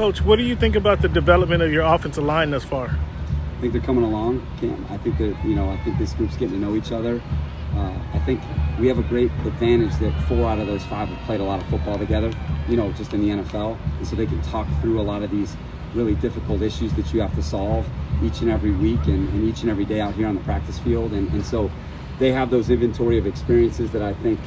Coach, what do you think about the development of your offensive line thus far? I think they're coming along, Cam. I think that, I think this group's getting to know each other. I think we have a great advantage that 4 out of those 5 have played a lot of football together, just in the NFL. And so they can talk through a lot of these really difficult issues that you have to solve each and every week and each and every day out here on the practice field. And so they have those inventory of experiences that I think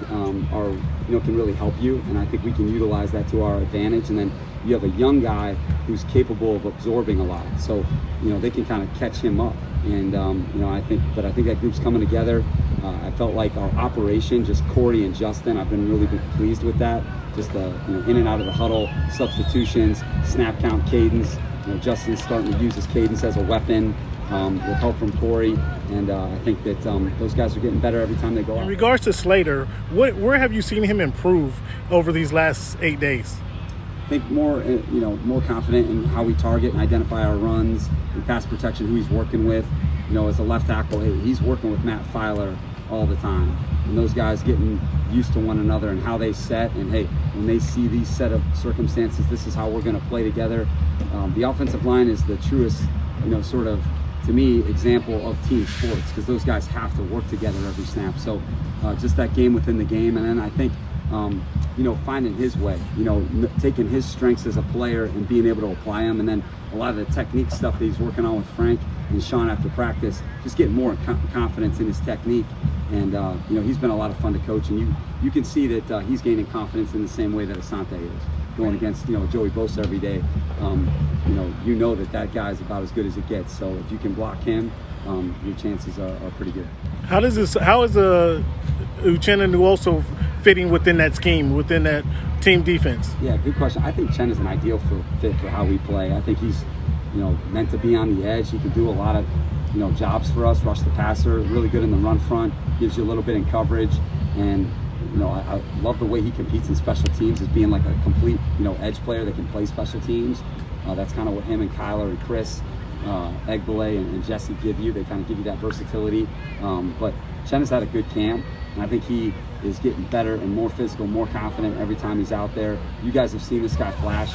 are, can really help you. And I think we can utilize that to our advantage. And then you have a young guy who's capable of absorbing a lot. So, they can kind of catch him up. And, I think that group's coming together. I felt like our operation, just Corey and Justin, I've been really pleased with that. Just the, in and out of the huddle, substitutions, snap count cadence. Justin's starting to use his cadence as a weapon with help from Corey. And I think that those guys are getting better every time they go out. In regards to Slater, where have you seen him improve over these last 8 days? I think more confident in how we target and identify our runs and pass protection, who he's working with. As a left tackle, he's working with Matt Filer all the time. And those guys getting used to one another and how they set. And, when they see these set of circumstances, this is how we're going to play together. The offensive line is the truest, sort of, to me, example of team sports, because those guys have to work together every snap. So just that game within the game. And then I think, finding his way, taking his strengths as a player and being able to apply them. And then a lot of the technique stuff that he's working on with Frank and Shawn after practice, just getting more confidence in his technique. And, he's been a lot of fun to coach. And you can see that he's gaining confidence in the same way that Asante is. Going against, Joey Bosa every day, that guy is about as good as it gets. So if you can block him, your chances are pretty good. How is Uchenna Nwosu fitting within that scheme, within that team defense? Yeah, good question. I think Chen is an ideal fit for how we play. I think he's, meant to be on the edge. He can do a lot of, jobs for us, rush the passer, really good in the run front, gives you a little bit in coverage. And, I love the way he competes in special teams as being like a complete, edge player that can play special teams. That's kind of what him and Kyler and Chris, Egbele and Jesse give you. They kind of give you that versatility. But Chen has had a good camp, and I think he is getting better and more physical, more confident every time he's out there. You guys have seen this guy flash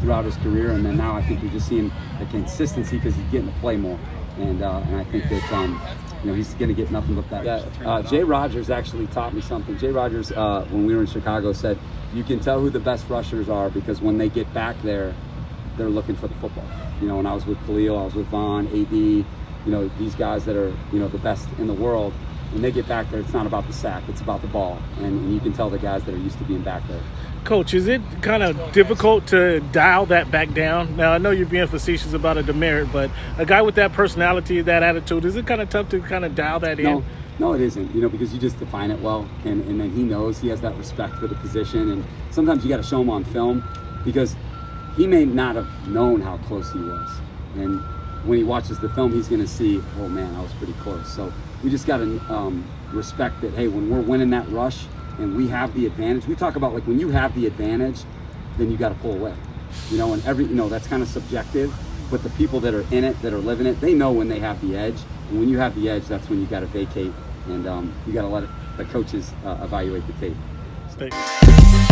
throughout his career, and then now I think you're just seeing the consistency because he's getting to play more. And I think that he's going to get nothing but that. Yeah, Jay Rogers actually taught me something. Jay Rogers, when we were in Chicago, said you can tell who the best rushers are because when they get back there, they're looking for the football. When I was with Khalil, I was with Vaughn, AD, these guys that are the best in the world. When they get back there, it's not about the sack, it's about the ball. And you can tell the guys that are used to being back there. Coach, is it kind of difficult to dial that back down? Now, I know you're being facetious about a demerit, but a guy with that personality, that attitude, is it kind of tough to kind of dial that in? No, it isn't, because you just define it well. And then he knows, he has that respect for the position. And sometimes you got to show him on film because he may not have known how close he was. And when he watches the film, he's going to see, oh, man, I was pretty close. So we just got to respect that, hey, when we're winning that rush and we have the advantage, we talk about like when you have the advantage, then you got to pull away. And every, that's kind of subjective, but the people that are in it, that are living it, they know when they have the edge. And when you have the edge, that's when you got to vacate and you got to let the coaches evaluate the tape. Stay.